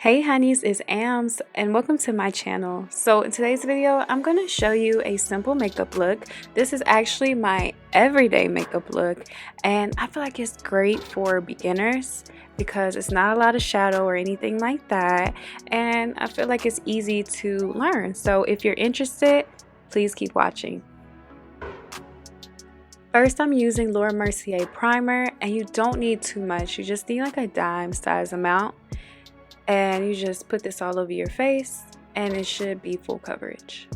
Hey honeys, it's Ams and welcome to my channel. So in today's video, I'm going to show you a simple makeup look. This is actually my everyday makeup look and I feel like it's great for beginners because it's not a lot of shadow or anything like that, and I feel like it's easy to learn. So if you're interested, please keep watching. First, I'm using Laura Mercier primer, and you don't need too much. You just need like a dime size amount. And you just put this all over your face and it should be full coverage.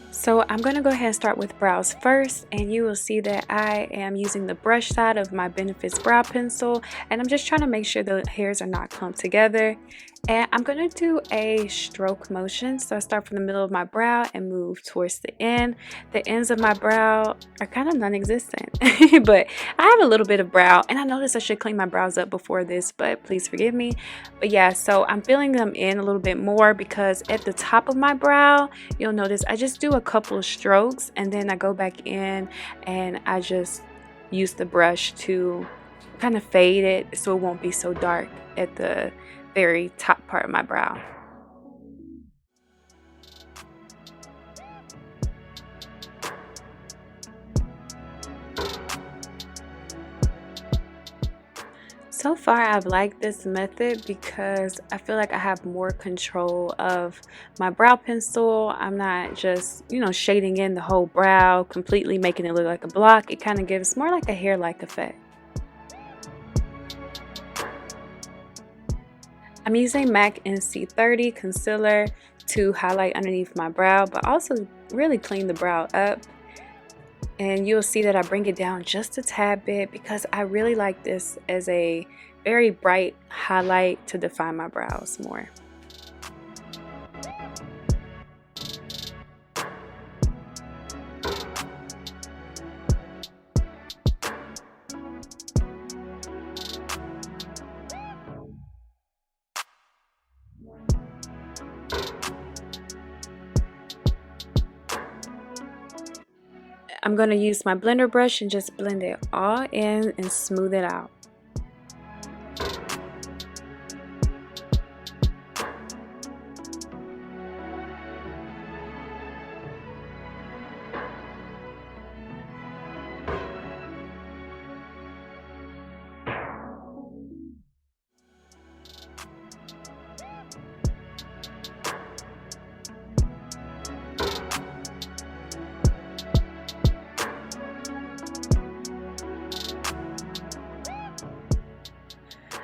So I'm going to go ahead and start with brows first, and you will see that I am using the brush side of my Benefits brow pencil, and I'm just trying to make sure the hairs are not clumped together. And I'm going to do a stroke motion, so I start from the middle of my brow and move towards the end. The ends of my brow are kind of non-existent, but I have a little bit of brow, and I noticed I should clean my brows up before this, but please forgive me. But yeah, so I'm filling them in a little bit more because at the top of my brow, you'll notice I just do a couple of strokes and then I go back in and I just use the brush to kind of fade it so it won't be so dark at the very top part of my brow. So far, I've liked this method because I feel like I have more control of my brow pencil. I'm not just, shading in the whole brow, completely making it look like a block. It kind of gives more like a hair-like effect. I'm using MAC NC30 concealer to highlight underneath my brow, but also really clean the brow up. And you'll see that I bring it down just a tad bit because I really like this as a very bright highlight to define my brows more. I'm going to use my blender brush and just blend it all in and smooth it out.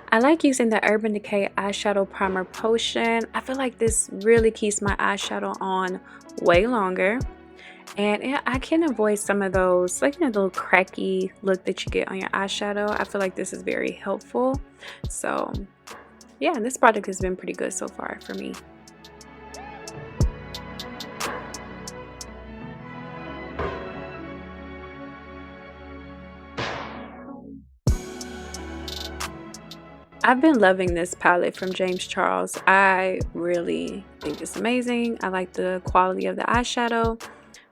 I like using the Urban Decay eyeshadow primer potion. I feel like this really keeps my eyeshadow on way longer, and I can avoid some of those the little cracky look that you get on your eyeshadow. I feel like this is very helpful. So yeah, this product has been pretty good so far for me. I've been loving this palette from James Charles. I really think it's amazing. I like the quality of the eyeshadow.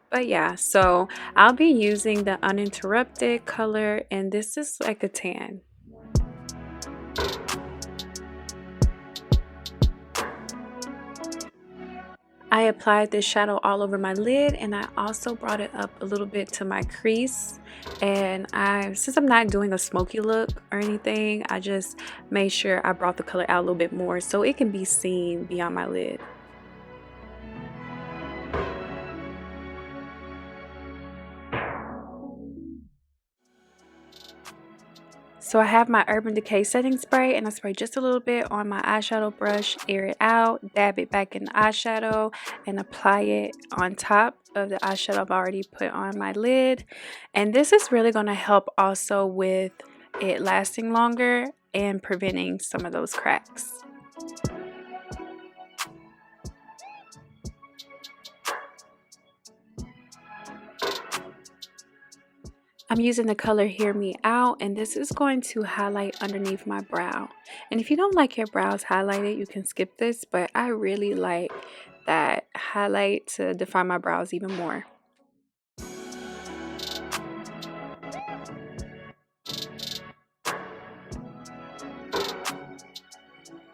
But yeah, so I'll be using the Uninterrupted color, and this is like a tan. I applied this shadow all over my lid, and I also brought it up a little bit to my crease. And since I'm not doing a smoky look or anything, I just made sure I brought the color out a little bit more so it can be seen beyond my lid. So I have my Urban Decay setting spray, and I spray just a little bit on my eyeshadow brush, air it out, dab it back in the eyeshadow, and apply it on top of the eyeshadow I've already put on my lid. And this is really going to help also with it lasting longer and preventing some of those cracks. I'm using the color Hear Me Out, and this is going to highlight underneath my brow. And if you don't like your brows highlighted, you can skip this, but I really like that highlight to define my brows even more.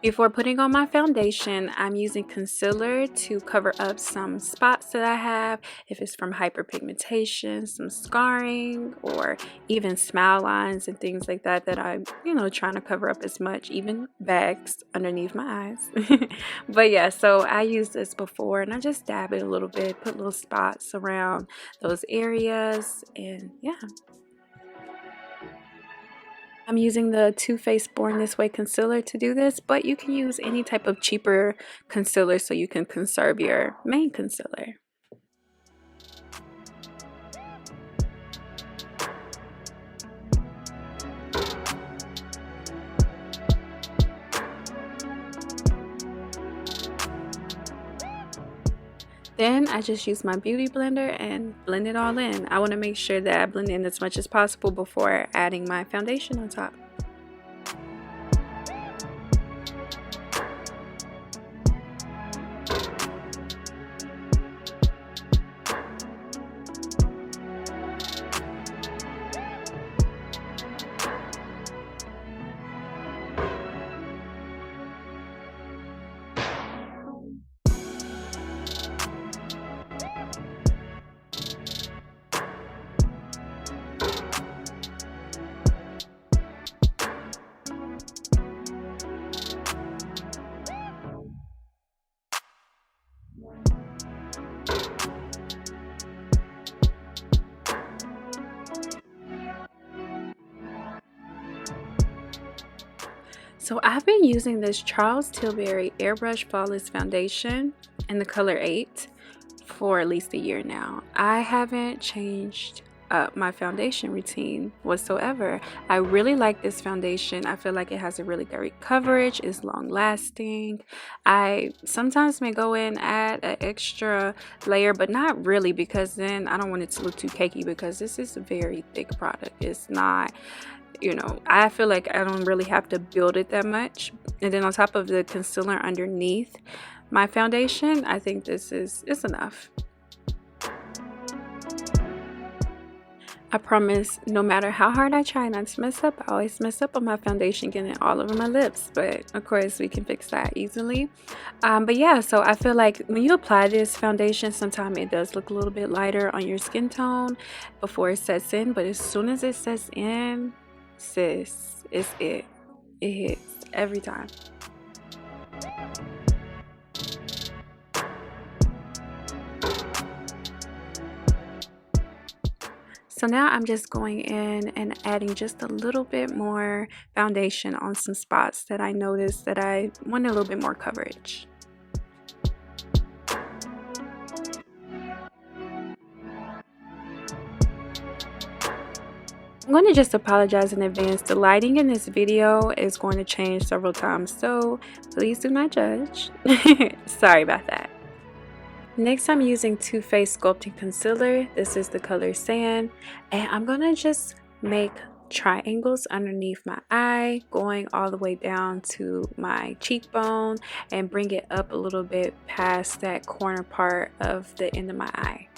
Before putting on my foundation, I'm using concealer to cover up some spots that I have, if it's from hyperpigmentation, some scarring, or even smile lines and things like that that I'm, trying to cover up as much, even bags underneath my eyes. But yeah, so I used this before and I just dab it a little bit, put little spots around those areas, and yeah. I'm using the Too Faced Born This Way concealer to do this, but you can use any type of cheaper concealer so you can conserve your main concealer. Then I just use my beauty blender and blend it all in. I want to make sure that I blend in as much as possible before adding my foundation on top. So I've been using this Charles Tilbury Airbrush Flawless Foundation in the color 8 for at least a year now. I haven't changed up my foundation routine whatsoever. I really like this foundation. I feel like it has a really great coverage, it's long lasting. I sometimes may go in add an extra layer, but not really, because then I don't want it to look too cakey, because this is a very thick product. It's not, I feel like I don't really have to build it that much. And then on top of the concealer underneath my foundation, I think this is enough. I promise, no matter how hard I try not to mess up, I always mess up on my foundation, getting it all over my lips. But of course, we can fix that easily. But yeah, so I feel like when you apply this foundation, sometimes it does look a little bit lighter on your skin tone before it sets in. But as soon as it sets in, sis, it hits every time. So now I'm just going in and adding just a little bit more foundation on some spots that I noticed that I want a little bit more coverage. I'm going to just apologize in advance. The lighting in this video is going to change several times, so please do not judge. Sorry about that. Next, I'm using Too Faced Sculpting Concealer. This is the color Sand, and I'm going to just make triangles underneath my eye, going all the way down to my cheekbone, and bring it up a little bit past that corner part of the end of my eye.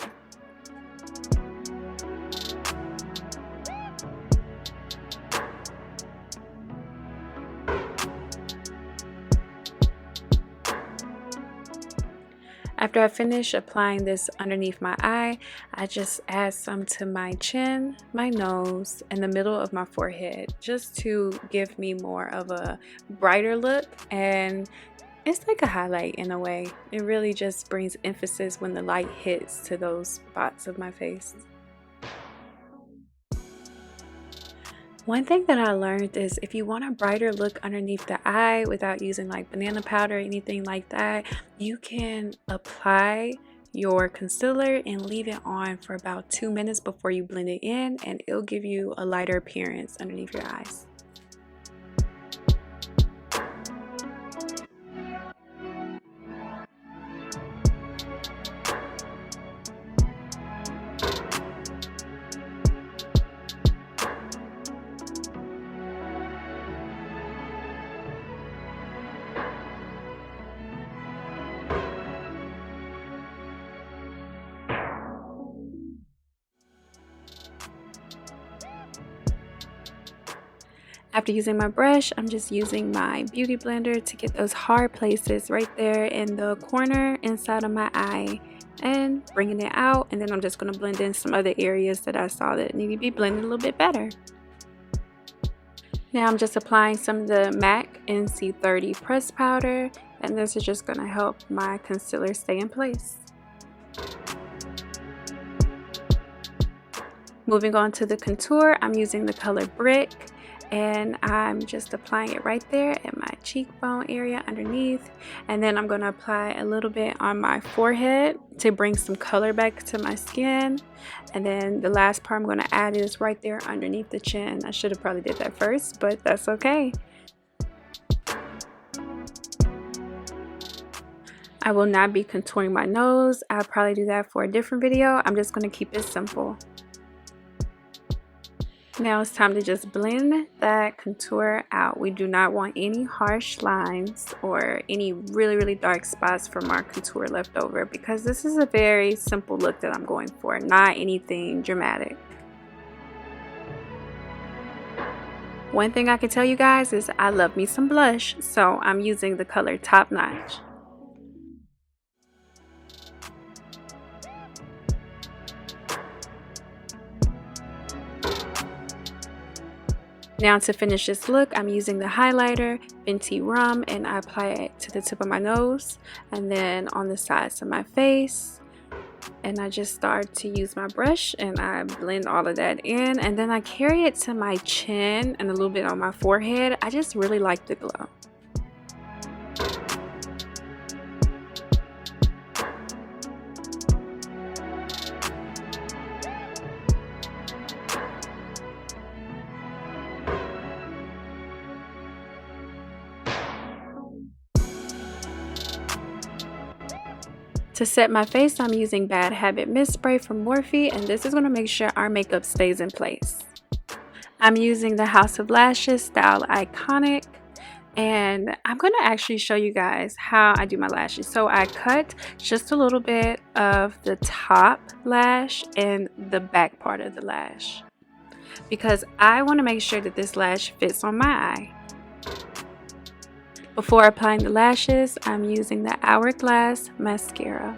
After I finish applying this underneath my eye, I just add some to my chin, my nose, and the middle of my forehead, just to give me more of a brighter look. And it's like a highlight in a way. It really just brings emphasis when the light hits to those spots of my face. One thing that I learned is if you want a brighter look underneath the eye without using like banana powder or anything like that, you can apply your concealer and leave it on for about 2 minutes before you blend it in, and it'll give you a lighter appearance underneath your eyes. After using my brush, I'm just using my beauty blender to get those hard places right there in the corner inside of my eye and bringing it out. And then I'm just going to blend in some other areas that I saw that need to be blended a little bit better. Now I'm just applying some of the MAC NC30 press powder, and this is just going to help my concealer stay in place. Moving on to the contour, I'm using the color Brick, and I'm just applying it right there at my cheekbone area underneath, and then I'm going to apply a little bit on my forehead to bring some color back to my skin. And then the last part I'm going to add is right there underneath the chin. I should have probably did that first, but that's okay. I will not be contouring my nose. I'll probably do that for a different video. I'm just going to keep it simple. Now it's time to just blend that contour out. We do not want any harsh lines or any really dark spots from our contour left over, because this is a very simple look that I'm going for, not anything dramatic. One thing I can tell you guys is I love me some blush, so I'm using the color Top Notch. Now to finish this look, I'm using the highlighter Fenty Rum, and I apply it to the tip of my nose and then on the sides of my face. And I just start to use my brush and I blend all of that in, and then I carry it to my chin and a little bit on my forehead. I just really like the glow. To set my face, I'm using Bad Habit Mist Spray from Morphe, and this is going to make sure our makeup stays in place. I'm using the House of Lashes Style Iconic, and I'm going to actually show you guys how I do my lashes. So I cut just a little bit of the top lash and the back part of the lash, because I want to make sure that this lash fits on my eye. Before applying the lashes, I'm using the Hourglass mascara.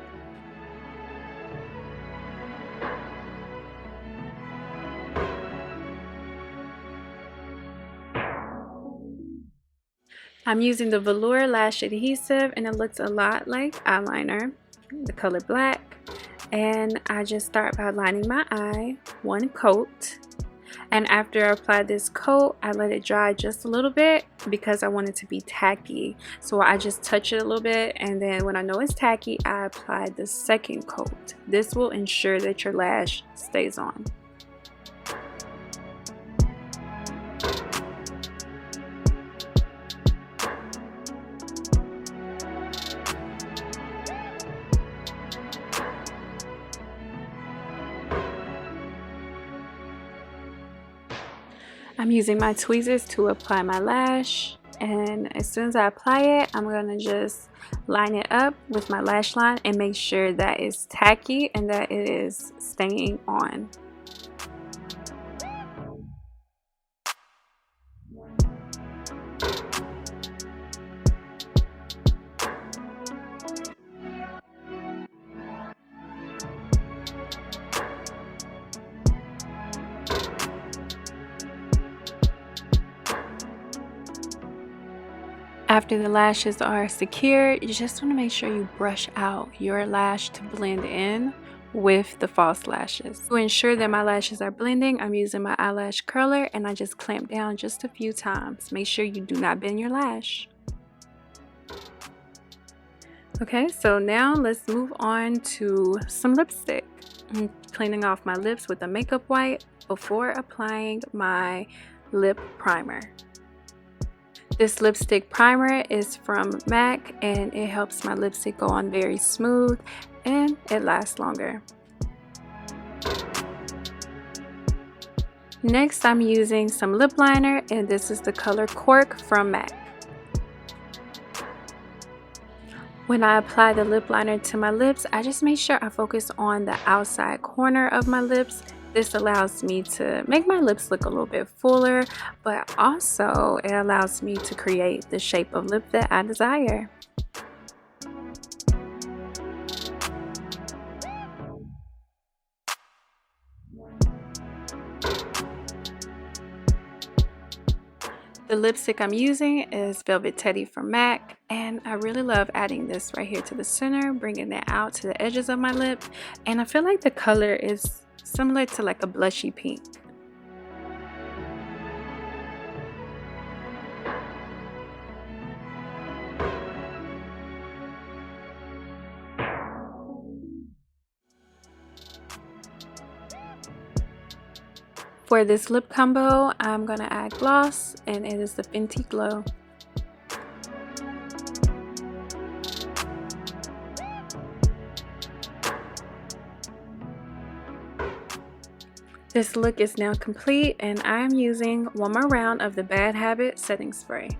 I'm using the Velour Lash Adhesive, and it looks a lot like eyeliner, the color black. And I just start by lining my eye, one coat. And after I apply this coat, I let it dry just a little bit because I want it to be tacky. So I just touch it a little bit, and then when I know it's tacky, I apply the second coat. This will ensure that your lash stays on. I'm using my tweezers to apply my lash, and as soon as I apply it, I'm going to just line it up with my lash line and make sure that it's tacky and that it is staying on. After the lashes are secure, you just want to make sure you brush out your lash to blend in with the false lashes. To ensure that my lashes are blending, I'm using my eyelash curler, and I just clamp down just a few times. Make sure you do not bend your lash. Okay, so now let's move on to some lipstick. I'm cleaning off my lips with a makeup wipe before applying my lip primer. This lipstick primer is from MAC, and it helps my lipstick go on very smooth and it lasts longer. Next, I'm using some lip liner, and this is the color Cork from MAC. When I apply the lip liner to my lips, I just make sure I focus on the outside corner of my lips. This allows me to make my lips look a little bit fuller, but also it allows me to create the shape of lip that I desire. The lipstick I'm using is Velvet Teddy from MAC, and I really love adding this right here to the center, bringing it out to the edges of my lip, and I feel like the color is similar to like a blushy pink. For this lip combo, I'm going to add gloss, and it is the Fenty Glow. This look is now complete, and I am using one more round of the Bad Habit setting spray.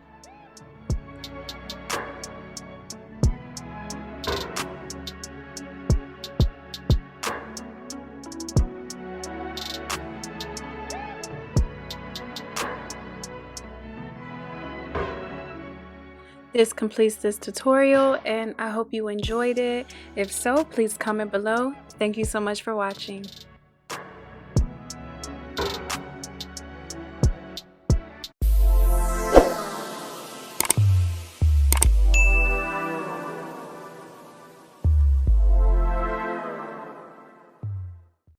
This completes this tutorial, and I hope you enjoyed it. If so, please comment below. Thank you so much for watching.